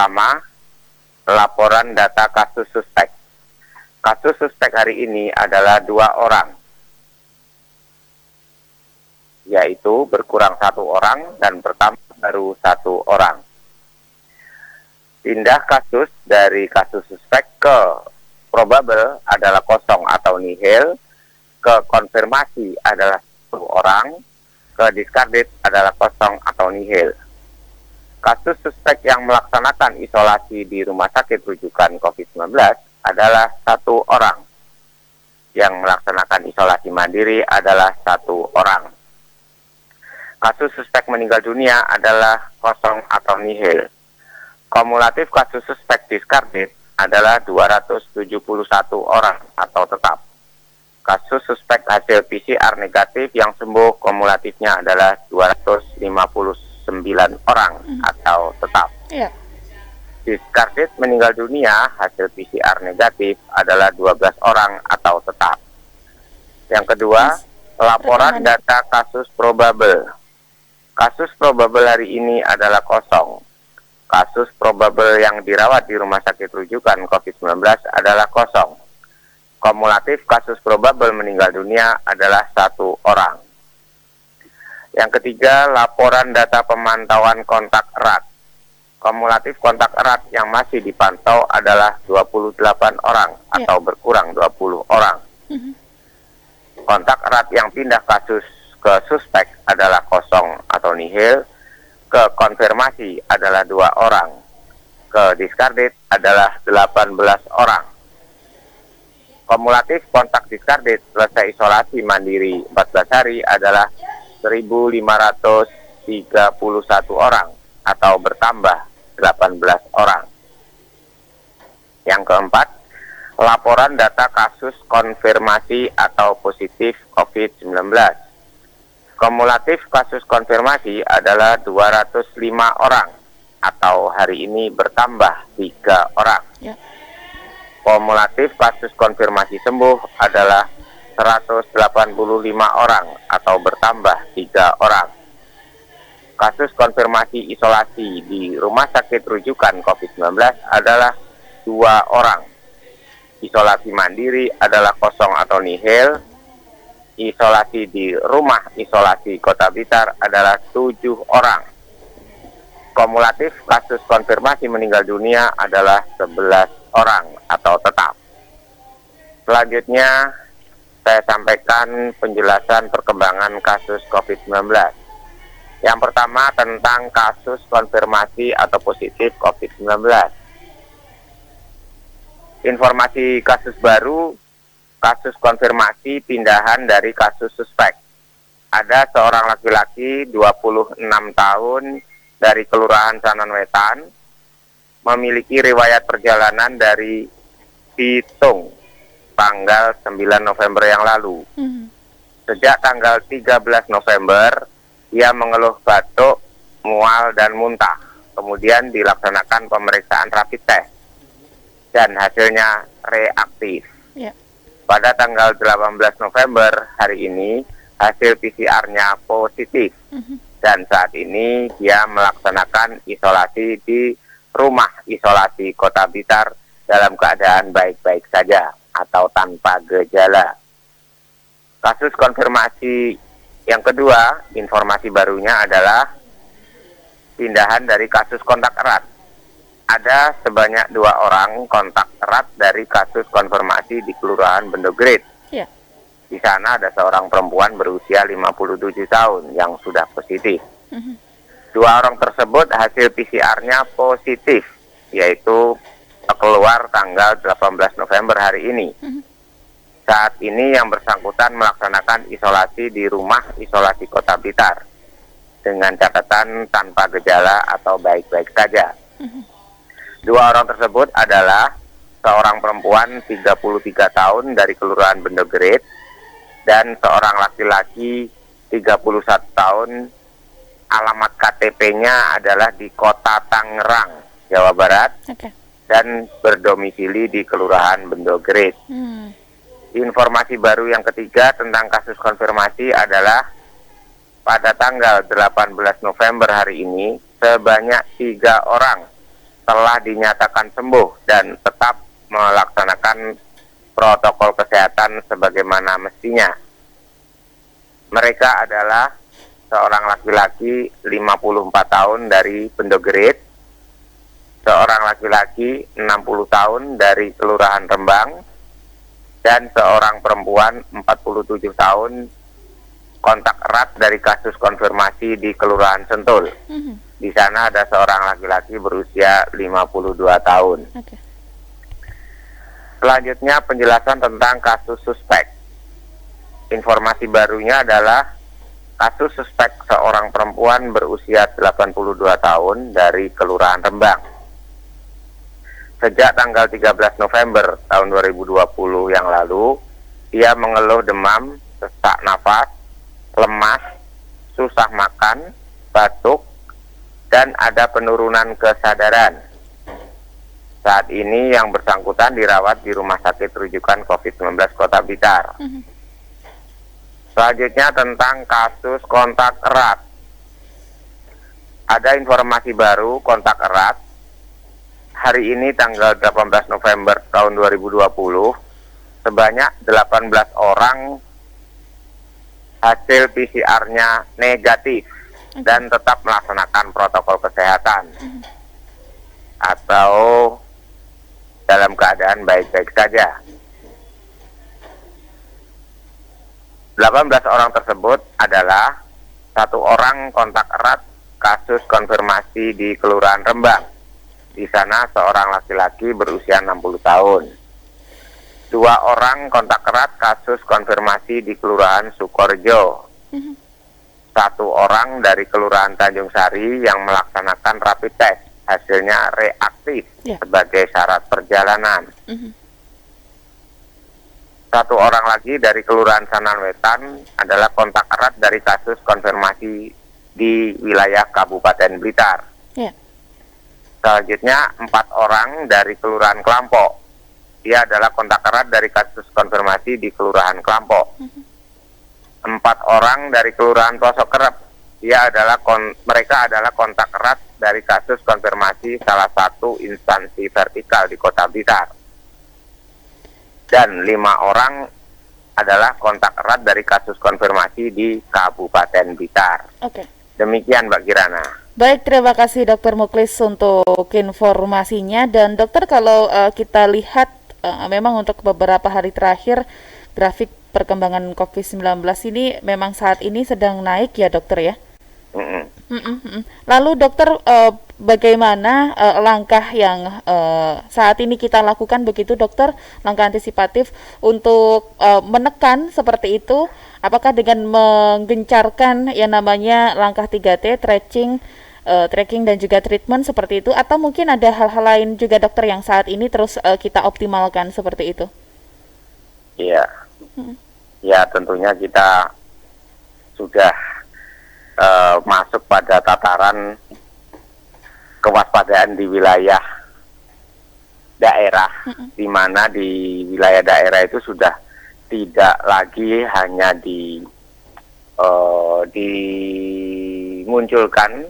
pertama, laporan data kasus suspek. Kasus suspek hari ini adalah 2 orang, yaitu berkurang 1 orang dan bertambah baru 1 orang. Pindah kasus dari kasus suspek ke probable adalah kosong atau nihil, ke konfirmasi adalah 1 orang, ke discarded adalah kosong atau nihil. Kasus suspek yang melaksanakan isolasi di rumah sakit rujukan COVID-19 adalah 1 orang. Yang melaksanakan isolasi mandiri adalah 1 orang. Kasus suspek meninggal dunia adalah kosong atau nihil. Kumulatif kasus suspek discarded adalah 271 orang atau tetap. Kasus suspek hasil PCR negatif yang sembuh kumulatifnya adalah 259 orang atau tetap. Iya. Discarded meninggal dunia hasil PCR negatif adalah 12 orang atau tetap. Yang kedua, laporan data kasus probable. Kasus probable hari ini adalah kosong. Kasus probable yang dirawat di rumah sakit rujukan COVID-19 adalah kosong. Kumulatif kasus probable meninggal dunia adalah 1 orang. Yang ketiga, laporan data pemantauan kontak erat. Kumulatif kontak erat yang masih dipantau adalah 28 orang atau berkurang 20 orang. Kontak erat yang pindah kasus ke suspek adalah kosong atau nihil, ke konfirmasi adalah 2 orang, ke discarded adalah 18 orang. Kumulatif kontak discarded selesai isolasi mandiri 14 hari adalah 1.531 orang atau bertambah 18 orang. Yang keempat, laporan data kasus konfirmasi atau positif COVID-19. Kumulatif kasus konfirmasi adalah 205 orang atau hari ini bertambah 3 orang. Ya. Kumulatif kasus konfirmasi sembuh adalah 185 orang atau bertambah 3 orang. Kasus konfirmasi isolasi di rumah sakit rujukan COVID-19 adalah 2 orang. Isolasi mandiri adalah kosong atau nihil. Isolasi di rumah isolasi Kota Blitar adalah 7 orang. Kumulatif kasus konfirmasi meninggal dunia adalah 11 orang atau tetap. Selanjutnya, saya sampaikan penjelasan perkembangan kasus COVID-19. Yang pertama tentang kasus konfirmasi atau positif COVID-19. Informasi kasus baru, kasus konfirmasi pindahan dari kasus suspek. Ada seorang laki-laki 26 tahun dari Kelurahan Sanan Wetan, memiliki riwayat perjalanan dari Bitung tanggal 9 November yang lalu. Sejak tanggal 13 November, ia mengeluh batuk, mual, dan muntah. Kemudian dilaksanakan pemeriksaan rapid test, dan hasilnya reaktif. Ya. Pada tanggal 18 November hari ini, hasil PCR-nya positif. Dan saat ini dia melaksanakan isolasi di rumah isolasi Kota Blitar dalam keadaan baik-baik saja atau tanpa gejala. Kasus konfirmasi yang kedua, informasi barunya adalah pindahan dari kasus kontak erat. Ada sebanyak 2 orang kontak erat dari kasus konfirmasi di Kelurahan Bendogrit. Ya. Di sana ada seorang perempuan berusia 57 tahun yang sudah positif. 2 orang tersebut hasil PCR-nya positif, yaitu keluar tanggal 18 November hari ini. Saat ini yang bersangkutan melaksanakan isolasi di rumah isolasi Kota Blitar dengan catatan tanpa gejala atau baik-baik saja. 2 orang tersebut adalah seorang perempuan 33 tahun dari Kelurahan Bendogrit dan seorang laki-laki 31 tahun, alamat KTP-nya adalah di Kota Tangerang, Jawa Barat, dan berdomisili di Kelurahan Bendogrit. Informasi baru yang ketiga tentang kasus konfirmasi adalah pada tanggal 18 November hari ini, sebanyak 3 orang telah dinyatakan sembuh dan tetap melaksanakan protokol kesehatan sebagaimana mestinya. Mereka adalah seorang laki-laki 54 tahun dari Pendogerit, seorang laki-laki 60 tahun dari Kelurahan Rembang, dan seorang perempuan 47 tahun kontak erat dari kasus konfirmasi di Kelurahan Sentul. Di sana ada seorang laki-laki berusia 52 tahun. Okay. Selanjutnya penjelasan tentang kasus suspek. Informasi barunya adalah kasus suspek seorang perempuan berusia 82 tahun dari Kelurahan Rembang. Sejak tanggal 13 November tahun 2020 yang lalu, ia mengeluh demam, sesak nafas, lemas, susah makan, batuk, dan ada penurunan kesadaran. Saat ini yang bersangkutan dirawat di Rumah Sakit Rujukan COVID-19 Kota Blitar. Selanjutnya tentang kasus kontak erat. Ada informasi baru kontak erat. Hari ini tanggal 18 November tahun 2020, sebanyak 18 orang hasil PCR-nya negatif dan tetap melaksanakan protokol kesehatan atau dalam keadaan baik-baik saja. 18 orang tersebut adalah 1 orang kontak erat kasus konfirmasi di Kelurahan Rembang. Di sana seorang laki-laki berusia 60 tahun. 2 orang kontak erat kasus konfirmasi di Kelurahan Sukorejo. 1 orang dari Kelurahan Tanjung Sari yang melaksanakan rapid test, hasilnya reaktif sebagai syarat perjalanan. 1 orang lagi dari Kelurahan Sanan Wetan adalah kontak erat dari kasus konfirmasi di wilayah Kabupaten Blitar. Selanjutnya 4 orang dari Kelurahan Kelampok. Dia adalah kontak erat dari kasus konfirmasi di Kelurahan Kelampok. 4 orang dari Kelurahan Pelosok Kerep. Mereka adalah kontak erat dari kasus konfirmasi salah satu instansi vertikal di Kota Blitar. Dan 5 orang adalah kontak erat dari kasus konfirmasi di Kabupaten Blitar. Oke. Demikian Mbak Kirana. Baik, terima kasih Dokter Muklis untuk informasinya. Dan dokter, kalau kita lihat memang untuk beberapa hari terakhir grafik perkembangan COVID-19 ini memang saat ini sedang naik ya dokter ya. Lalu dokter, bagaimana langkah yang saat ini kita lakukan begitu dokter, langkah antisipatif untuk menekan seperti itu? Apakah dengan menggencarkan yang namanya langkah 3T, tracking dan juga treatment seperti itu, atau mungkin ada hal-hal lain juga dokter yang saat ini terus kita optimalkan seperti itu? Iya, ya tentunya kita sudah masuk pada tataran kewaspadaan di wilayah daerah, di mana di wilayah daerah itu sudah tidak lagi hanya dimunculkan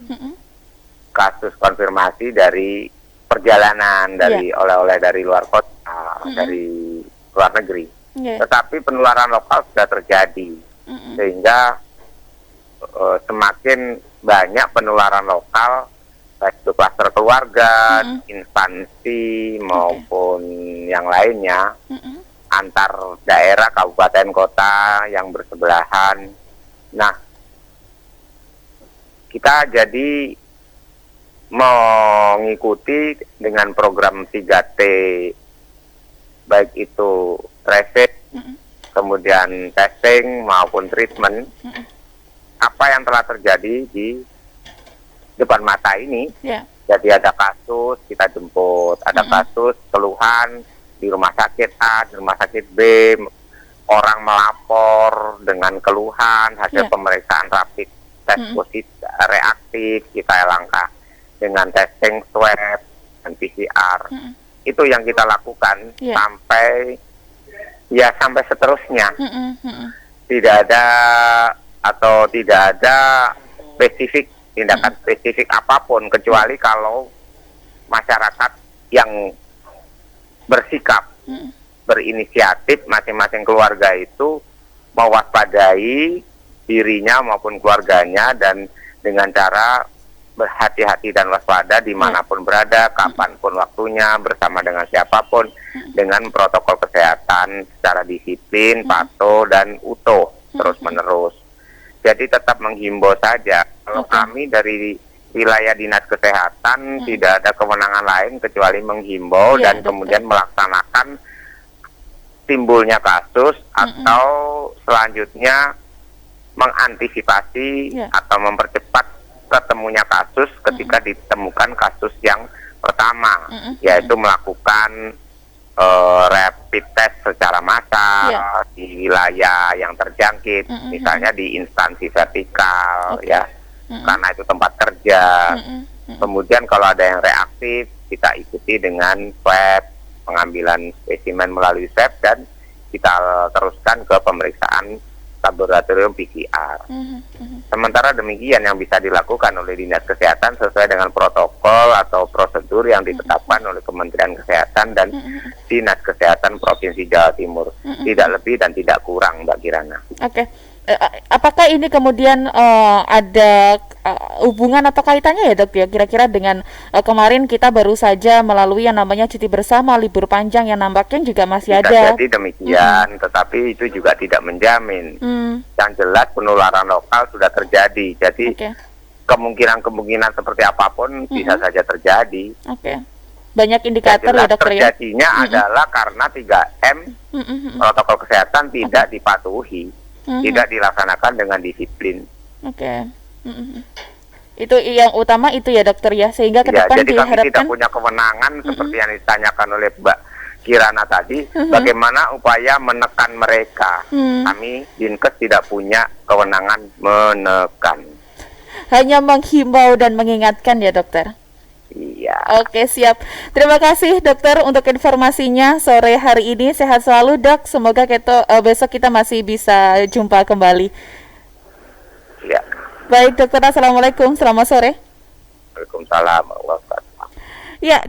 kasus konfirmasi dari perjalanan, dari oleh-oleh dari luar kota, dari luar negeri, tetapi penularan lokal sudah terjadi, sehingga semakin banyak penularan lokal, baik itu klaster keluarga, instansi maupun yang lainnya, antar daerah, kabupaten, kota yang bersebelahan. Nah, kita jadi mengikuti dengan program 3T, baik itu tracing, kemudian testing maupun treatment. Apa yang telah terjadi di depan mata ini. Jadi ada kasus kita jemput, ada kasus keluhan di rumah sakit A, di rumah sakit B, orang melapor dengan keluhan, hasil pemeriksaan rapid tes positif reaktif, kita langkah dengan testing swab dan PCR. Itu yang kita lakukan sampai seterusnya. Tidak ada spesifik, tindakan spesifik apapun, kecuali kalau masyarakat yang bersikap, berinisiatif, masing-masing keluarga itu mewaspadai dirinya maupun keluarganya dan dengan cara berhati-hati dan waspada dimanapun berada, kapanpun waktunya, bersama dengan siapapun, dengan protokol kesehatan secara disiplin, patuh, dan utuh, terus-menerus. Jadi tetap menghimbau saja, kalau kami dari wilayah Dinas Kesehatan tidak ada kewenangan lain kecuali menghimbau dan kemudian melaksanakan timbulnya kasus atau selanjutnya mengantisipasi atau mempercepat ketemunya kasus ketika ditemukan kasus yang pertama, yaitu melakukan rapid test secara massal di wilayah yang terjangkit, misalnya di instansi vertikal, ya, karena itu tempat kerja. Kemudian kalau ada yang reaktif, kita ikuti dengan swab, pengambilan spesimen melalui swab, dan kita teruskan ke pemeriksaan laboratorium PCR. Sementara demikian yang bisa dilakukan oleh Dinas Kesehatan sesuai dengan protokol atau prosedur yang ditetapkan oleh Kementerian Kesehatan dan Dinas Kesehatan Provinsi Jawa Timur. Tidak lebih dan tidak kurang, Mbak Kirana. Oke. Apakah ini kemudian ada hubungan atau kaitannya ya dok ya kira-kira dengan kemarin kita baru saja melalui yang namanya cuti bersama, libur panjang yang nampaknya juga masih bisa ada. Jadi demikian, tetapi itu juga tidak menjamin. Yang jelas penularan lokal sudah terjadi, jadi kemungkinan seperti apapun bisa saja terjadi. Banyak indikator ya dokter ya. Terjadinya adalah karena 3M protokol kesehatan tidak dipatuhi. Tidak dilaksanakan dengan disiplin. Itu yang utama itu ya dokter ya, sehingga ke depan jadi diharapkan kami tidak punya kewenangan seperti yang ditanyakan oleh Mbak Kirana tadi, bagaimana upaya menekan mereka. Kami Dinkes tidak punya kewenangan menekan. Hanya menghimbau dan mengingatkan ya dokter. Iya. Oke, siap. Terima kasih dokter untuk informasinya sore hari ini. Sehat selalu dok. Semoga besok kita masih bisa jumpa kembali. Ya. Baik dokter, assalamualaikum. Selamat sore. Waalaikumsalam warahmatullahi wabarakatuh. Ya.